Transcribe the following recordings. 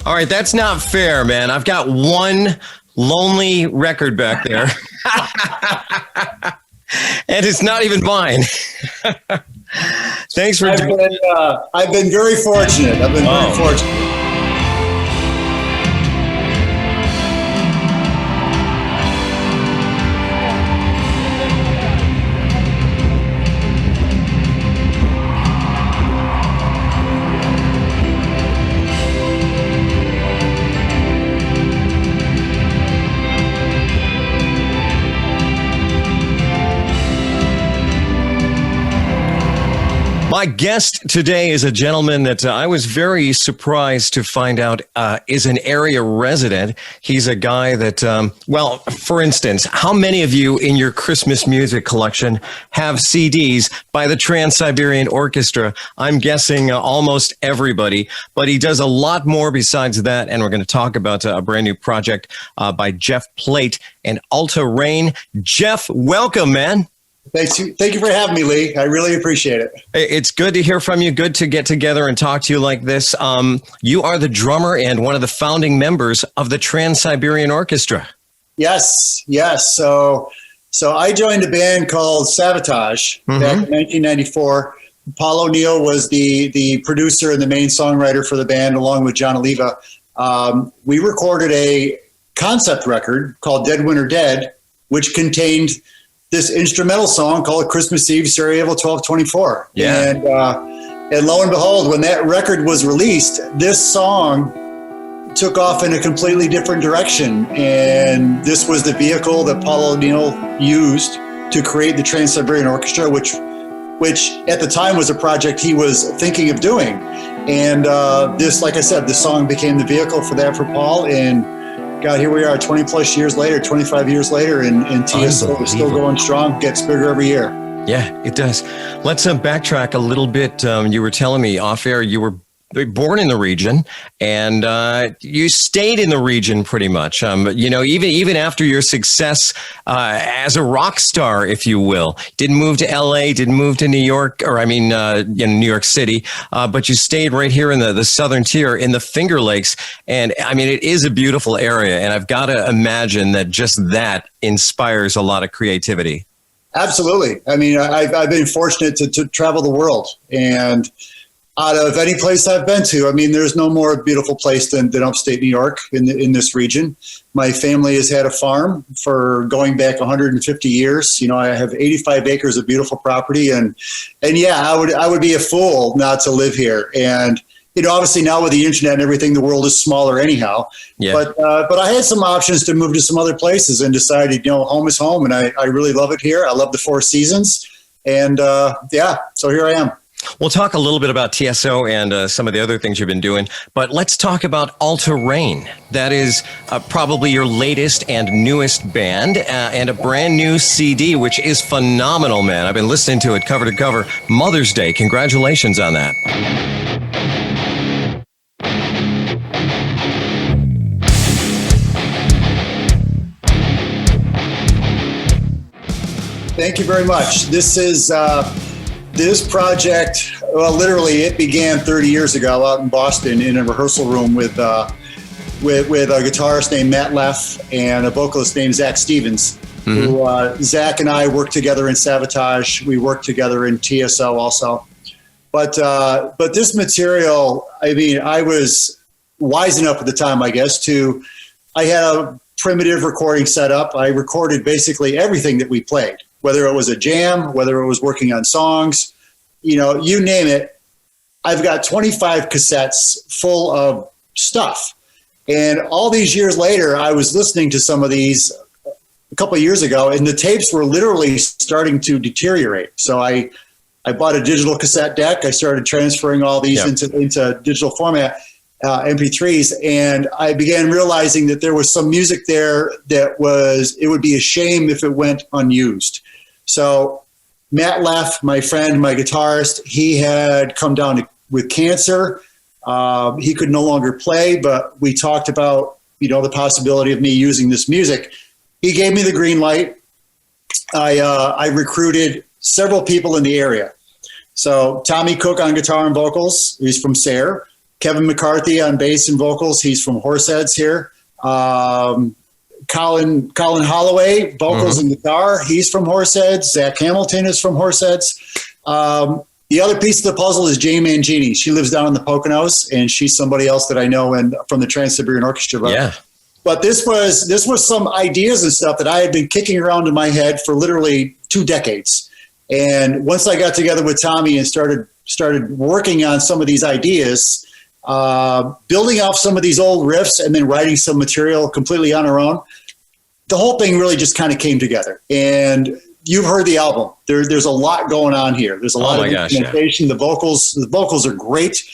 All right, that's not fair, man. I've got one lonely record back there. And it's not even mine. Thanks for... I've been very fortunate. Very fortunate. My guest today is a gentleman that I was very surprised to find out is an area resident. He's a guy that, well, for instance, how many of you in your Christmas music collection have CDs by the Trans-Siberian Orchestra? I'm guessing almost everybody, but he does a lot more besides that. And we're going to talk about a brand new project by Jeff Plate and ALTA REIGN. Jeff, welcome, man. Thank you for having me, Lee. I really appreciate it. It's good to hear from you. Good to get together and talk to you like this. You are the drummer and one of the founding members of the Trans-Siberian Orchestra. Yes. So I joined a band called Sabotage back in 1994. Paul O'Neill was the producer and the main songwriter for the band, along with John Oliva. We recorded a concept record called Dead Winter Dead, which contained this instrumental song called Christmas Eve, Sarajevo 1224. Yeah. And lo and behold, when that record was released, this song took off in a completely different direction. And this was the vehicle that Paul O'Neill used to create the Trans-Siberian Orchestra, which at the time was a project he was thinking of doing. And this, like I said, the song became the vehicle for that for Paul. And God, here we are 20 plus years later, 25 years later, and TSO is still going strong, gets bigger every year. Yeah, it does. Let's backtrack a little bit. You were telling me off air you were born in the region and you stayed in the region pretty much. You know, even after your success as a rock star, if you will, didn't move to LA, didn't move to New York, or in New York City, but you stayed right here in the southern tier in the Finger Lakes. And I mean, it is a beautiful area. And I've got to imagine that just that inspires a lot of creativity. Absolutely. I mean, I've been fortunate to travel the world, and out of any place I've been to, I mean, there's no more beautiful place than upstate New York in this region. My family has had a farm for going back 150 years. You know, I have 85 acres of beautiful property, and yeah, I would be a fool not to live here. And you know, obviously now with the internet and everything, the world is smaller anyhow. Yeah. But I had some options to move to some other places and decided, you know, home is home, and I really love it here. I love the four seasons, and yeah, so here I am. We'll talk a little bit about TSO and some of the other things you've been doing, but let's talk about ALTA REIGN. That is probably your latest and newest band and a brand new CD, which is phenomenal, man. I've been listening to it cover to cover. Mother's Day. Congratulations on that. Thank you very much. This is... This project, well, literally, it began 30 years ago out in Boston in a rehearsal room with a guitarist named Matt Leff and a vocalist named Zach Stevens. Who Zach and I worked together in Sabotage. We worked together in TSO also. But this material, I mean, I was wise enough at the time, I guess, I had a primitive recording setup. I recorded basically everything that we played, whether it was a jam, whether it was working on songs, you know, you name it. I've got 25 cassettes full of stuff. And all these years later, I was listening to some of these a couple of years ago, and the tapes were literally starting to deteriorate. So I bought a digital cassette deck. I started transferring all these into digital format, MP3s, and I began realizing that there was some music there that it would be a shame if it went unused. So Matt Leff, my friend, my guitarist, he had come down with cancer. He could no longer play, but we talked about, you know, the possibility of me using this music. He gave me the green light. I recruited several people in the area. So Tommy Cook on guitar and vocals, he's from Sayre. Kevin McCarthy on bass and vocals. He's from Horseheads here. Colin Holloway, vocals and guitar. He's from Horseheads. Zach Hamilton is from Horseheads. The other piece of the puzzle is Jay Mangini. She lives down in the Poconos, and she's somebody else that I know from the Trans-Siberian Orchestra. But this was some ideas and stuff that I had been kicking around in my head for literally 2 decades. And once I got together with Tommy and started working on some of these ideas, building off some of these old riffs and then writing some material completely on our own, the whole thing really just kind of came together. And you've heard the album. There's a lot going on here. There's a lot of instrumentation. The vocals are great,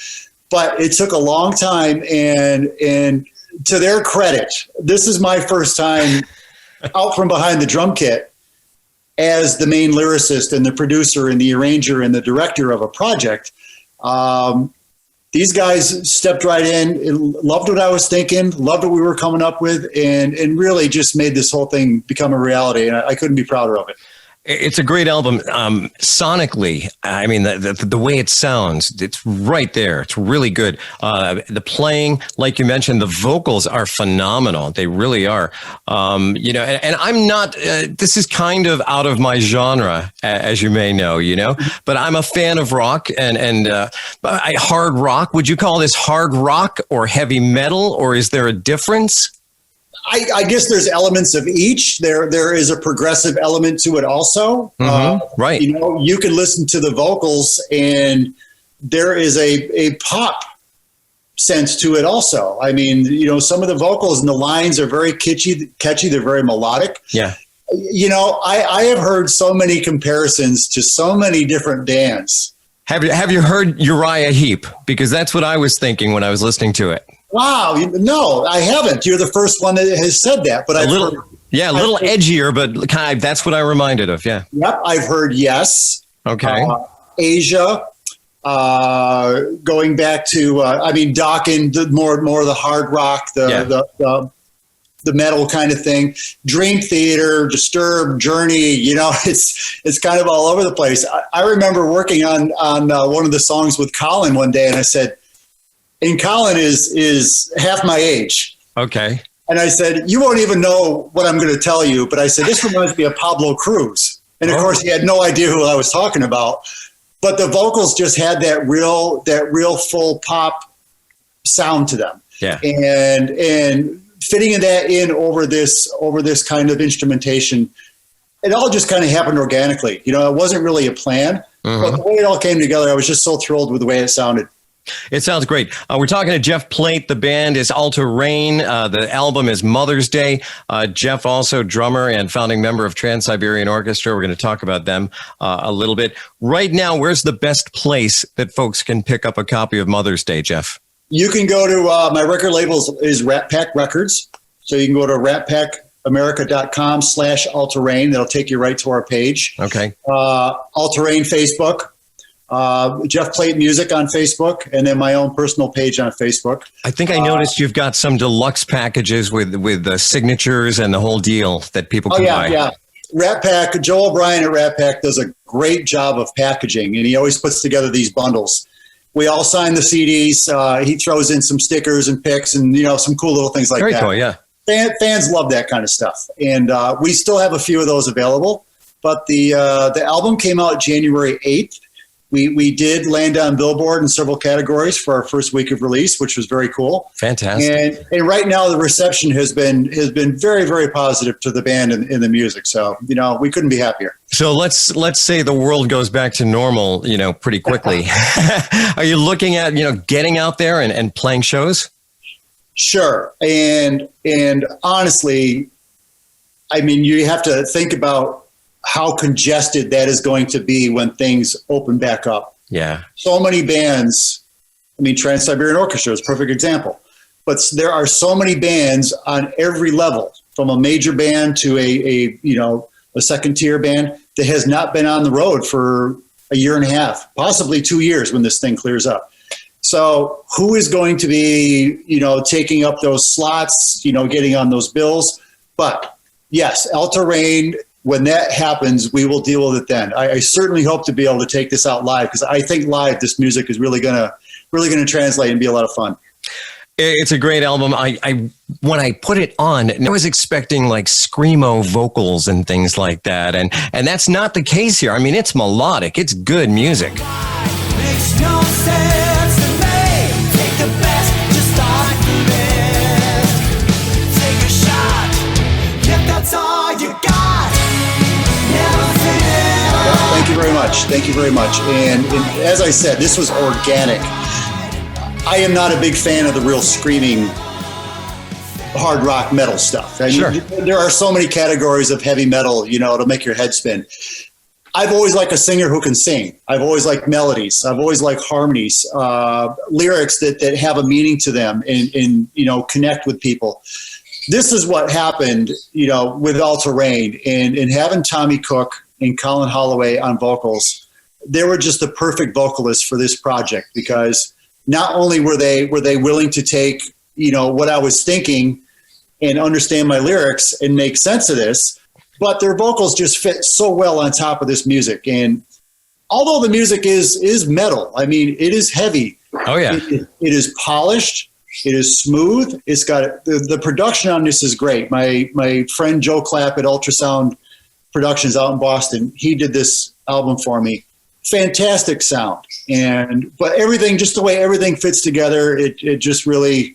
but it took a long time. And to their credit, this is my first time out from behind the drum kit as the main lyricist and the producer and the arranger and the director of a project. These guys stepped right in, loved what I was thinking, loved what we were coming up with, and really just made this whole thing become a reality. And I couldn't be prouder of it. It's a great album. Sonically, I mean, the way it sounds, it's right there. It's really good. The playing, like you mentioned, the vocals are phenomenal. They really are. And I'm not, this is kind of out of my genre, as you may know, but I'm a fan of rock and hard rock. Would you call this hard rock or heavy metal, or is there a difference? I guess there's elements of each. There is a progressive element to it also. Right. You can listen to the vocals and there is a pop sense to it also. I mean, some of the vocals and the lines are very catchy. They're very melodic. Yeah. I have heard so many comparisons to so many different bands. Have you heard Uriah Heep? Because that's what I was thinking when I was listening to it. Wow. No, I haven't. You're the first one that has said that, but a little edgier, but kind of, that's what I'm reminded of. Yeah. Yep. I've heard Yes. Okay. Asia, going back to, Dokken, more of the hard rock, the metal kind of thing. Dream Theater, Disturbed, Journey, it's kind of all over the place. I remember working on one of the songs with Colin one day, and I said, and Colin is half my age. Okay. And I said, you won't even know what I'm going to tell you. But I said, this reminds me of Pablo Cruz. And of course, he had no idea who I was talking about. But the vocals just had that real full pop sound to them. Yeah. And fitting that in over this kind of instrumentation, it all just kind of happened organically. It wasn't really a plan. But the way it all came together, I was just so thrilled with the way it sounded. It sounds great. We're talking to Jeff Plate. The band is ALTA REIGN. The album is Mother's Day. Jeff, also drummer and founding member of Trans-Siberian Orchestra. We're going to talk about them a little bit. Right now, where's the best place that folks can pick up a copy of Mother's Day, Jeff? You can go to my record label is Rat Pack Records. So you can go to ratpackamerica.com/ALTA REIGN. That'll take you right to our page. Okay. ALTA REIGN Facebook. Jeff Plate Music on Facebook, and then my own personal page on Facebook. I think I noticed you've got some deluxe packages with the signatures and the whole deal that people can buy. Yeah. Rat Pack, Joe O'Brien at Rat Pack does a great job of packaging, and he always puts together these bundles. We all sign the CDs. He throws in some stickers and pics and, some cool little things like that. Very cool, yeah. Fans love that kind of stuff. And we still have a few of those available, but the album came out January 8th. We did land on Billboard in several categories for our first week of release, which was very cool. Fantastic. And right now the reception has been very, very positive to the band and the music. So, we couldn't be happier. So let's say the world goes back to normal, pretty quickly. Are you looking at, getting out there and playing shows? Sure. And honestly, you have to think about how congested that is going to be when things open back up. Yeah. So many bands, Trans-Siberian Orchestra is a perfect example, but there are so many bands on every level, from a major band to a second tier band that has not been on the road for a year and a half, possibly 2 years when this thing clears up. So who is going to be, taking up those slots, getting on those bills? But yes, ALTA REIGN, when that happens, we will deal with it then. I certainly hope to be able to take this out live, because I think live, this music is really going to really going to translate and be a lot of fun. It's a great album. I when I put it on, I was expecting like screamo vocals and things like that, and that's not the case here. I mean, it's melodic. It's good music. Makes no sense to me. Take the best, just start the best. Take a shot, if that's all you got. Never say never. Thank you very much. Thank you very much. And as I said, this was organic. I am not a big fan of the real screaming hard rock metal stuff. I mean, Sure. there are so many categories of heavy metal, you know, to make your head spin. I've always liked a singer who can sing. I've always liked melodies. I've always liked harmonies, lyrics that have a meaning to them and you know, connect with people. This is what happened, you know, with ALTA REIGN and having Tommy Cook and Colin Holloway on vocals. They were just the perfect vocalists for this project because not only were they willing to take, you know, what I was thinking and understand my lyrics and make sense of this, but their vocals just fit so well on top of this music. And although the music is metal, I mean, it is heavy. Oh yeah, It is polished. It is smooth. It's got the production on this is great. My friend Joe Clapp at Ultrasound Productions out in Boston, he did this album for me. Fantastic sound, but everything, just the way everything fits together, it just really,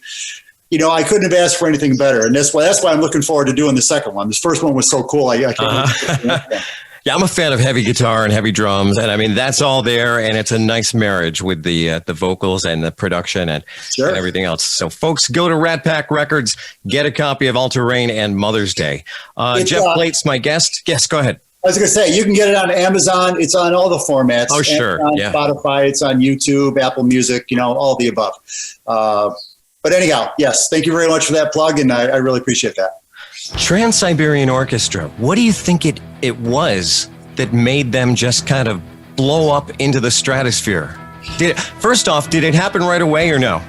you know, I couldn't have asked for anything better, and that's why I'm looking forward to doing the second one. This first one was so cool. I can't. Yeah, I'm a fan of heavy guitar and heavy drums, and I mean that's all there, and it's a nice marriage with the vocals and the production and everything else. So, folks, go to Rat Pack Records, get a copy of ALTA REIGN and Mother's Day. Jeff Plate's my guest. Yes, go ahead. I was going to say, you can get it on Amazon. It's on all the formats. Oh, sure. On Yeah. Spotify. It's on YouTube, Apple Music, you know, all the above. But anyhow, yes, thank you very much for that plug, and I really appreciate that. Trans-Siberian Orchestra. What do you think it was that made them just kind of blow up into the stratosphere? First off, did it happen right away or no?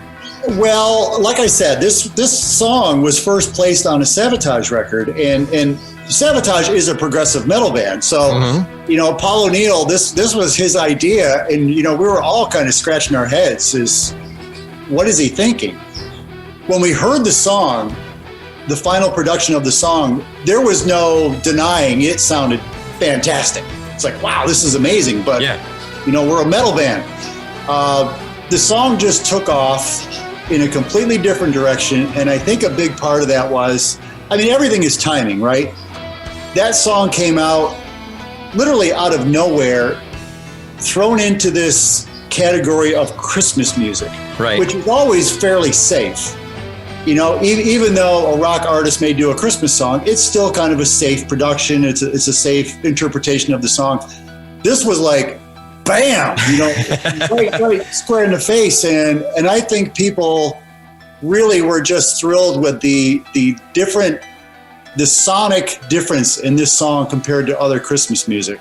Well, like I said, this song was first placed on a Sabotage record, and Sabotage is a progressive metal band. So, you know, Paul O'Neill, this was his idea, and you know, we were all kind of scratching our heads: what is he thinking? When we heard the song, the final production of the song, there was no denying it sounded fantastic. It's like, wow, this is amazing. But you know, we're a metal band. The song just took off in a completely different direction, and I think a big part of that was, I mean, everything is timing, right? That song came out literally out of nowhere, thrown into this category of Christmas music, right, which is always fairly safe. You know, even though a rock artist may do a Christmas song, it's still kind of a safe production. It's a safe interpretation of the song. This was like, bam, you know, right square in the face. And I think people really were just thrilled with the sonic difference in this song compared to other Christmas music.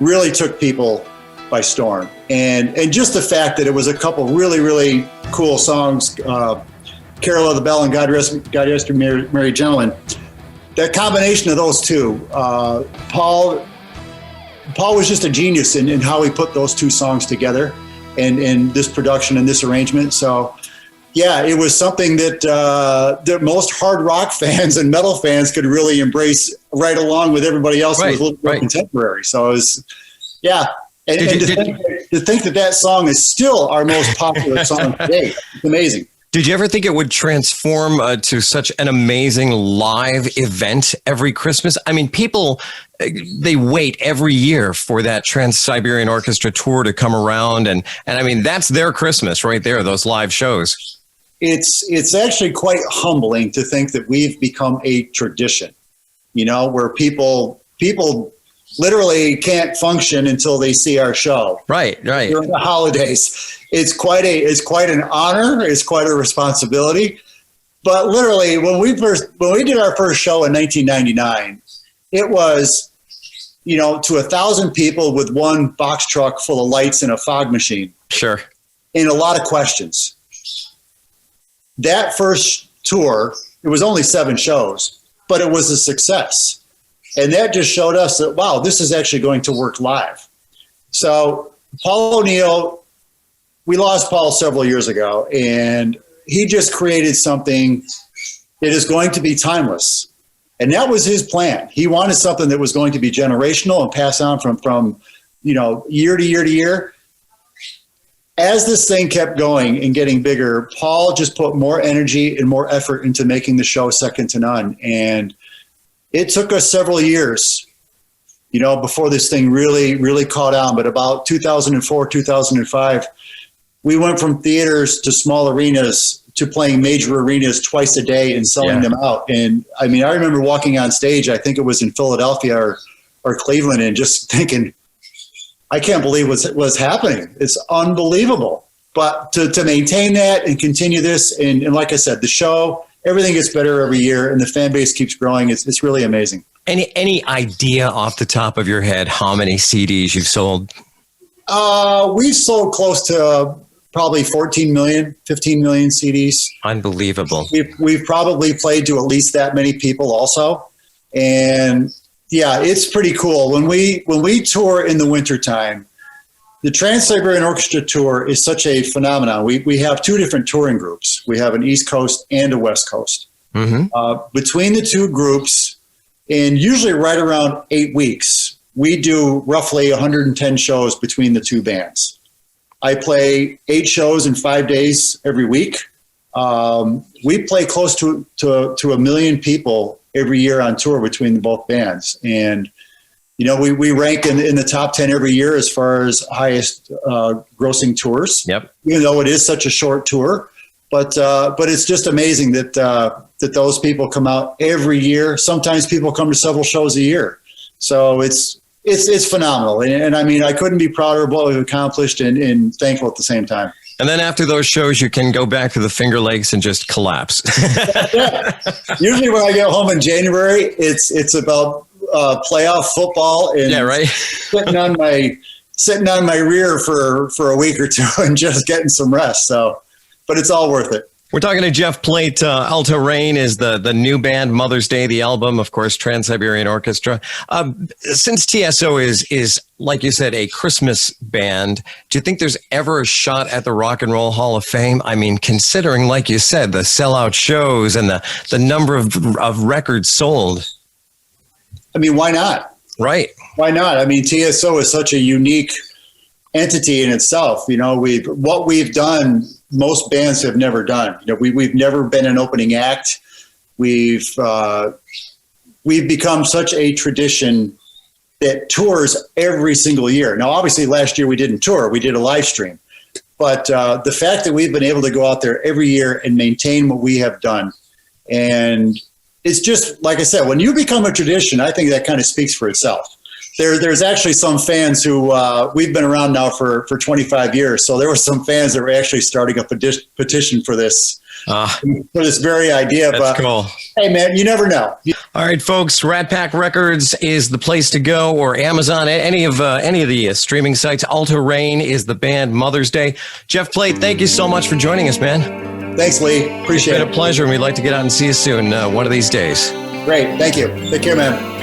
Really took people by storm. And just the fact that it was a couple really, really cool songs, Carol of the Bell and God Rest Your Merry Gentlemen. That combination of those two, Paul was just a genius in how he put those two songs together and this production and this arrangement. So, yeah, it was something that most hard rock fans and metal fans could really embrace right along with everybody else who was a little more contemporary. So it was, yeah. And to think that song is still our most popular song today, it's amazing. Did you ever think it would transform to such an amazing live event every Christmas? I mean, people, they wait every year for that Trans-Siberian Orchestra tour to come around. And I mean, that's their Christmas right there, those live shows. It's actually quite humbling to think that we've become a tradition, you know, where people literally can't function until they see our show. Right. During the holidays. It's quite an honor. It's quite a responsibility. But literally, when we did our first show in 1999, it was, you know, to 1,000 people with one box truck full of lights and a fog machine. Sure. And a lot of questions. That first tour, it was only 7 shows, but it was a success. And that just showed us that, wow, this is actually going to work live. So Paul O'Neill we lost Paul several years ago, and he just created something that is going to be timeless. And that was his plan. He wanted something that was going to be generational and pass on from year to year to year. As this thing kept going and getting bigger, Paul just put more energy and more effort into making the show second to none. And it took us several years, before this thing really, really caught on. But about 2004, 2005, we went from theaters to small arenas to playing major arenas twice a day and selling them out. And I remember walking on stage, I think it was in Philadelphia or Cleveland, and just thinking, I can't believe what's happening. It's unbelievable. But to maintain that and continue this, and like I said, the show, everything gets better every year, and the fan base keeps growing. It's really amazing. Any idea off the top of your head how many CDs you've sold? We've sold close to probably 14 million, 15 million CDs. Unbelievable. We've probably played to at least that many people also. And yeah, it's pretty cool. When we tour in the wintertime, the Trans-Siberian Orchestra tour is such a phenomenon. We have two different touring groups. We have an East Coast and a West Coast. Mm-hmm. Between the two groups, and usually right around 8 weeks, we do roughly 110 shows between the two bands. I play 8 shows in 5 days every week. We play close to 1 million people every year on tour between both bands. And, we rank in the top 10 every year as far as highest grossing tours. Yep. Even though it is such a short tour. But it's just amazing that those people come out every year. Sometimes people come to several shows a year. So it's phenomenal. And I couldn't be prouder of what we've accomplished and thankful at the same time. And then after those shows, you can go back to the Finger Lakes and just collapse. Usually when I get home in January, it's about playoff football and sitting on my rear for a week or two and just getting some rest. So, but it's all worth it. We're talking to Jeff Plate. ALTA REIGN is the new band, Mother's Day, the album, of course, Trans-Siberian Orchestra. Since TSO is, like you said, a Christmas band, do you think there's ever a shot at the Rock and Roll Hall of Fame? Considering, like you said, the sellout shows and the number of records sold. Why not? Right. Why not? TSO is such a unique entity in itself. What we've done, most bands have never done. We've never been an opening act. We've become such a tradition that tours every single year. Now, obviously, last year we didn't tour; we did a live stream. But the fact that we've been able to go out there every year and maintain what we have done, and it's just like I said, when you become a tradition, I think that kind of speaks for itself. There's actually some fans who we've been around now for 25 years. So there were some fans that were actually starting a petition for this very idea. That's cool. Hey, man, you never know. All right, folks, Rat Pack Records is the place to go, or Amazon, any of the streaming sites. ALTA REIGN is the band, Mother's Day. Jeff Plate, thank you so much for joining us, man. Thanks, Lee. Appreciate it. It's been a pleasure, and we'd like to get out and see you soon one of these days. Great. Thank you. Take care, man.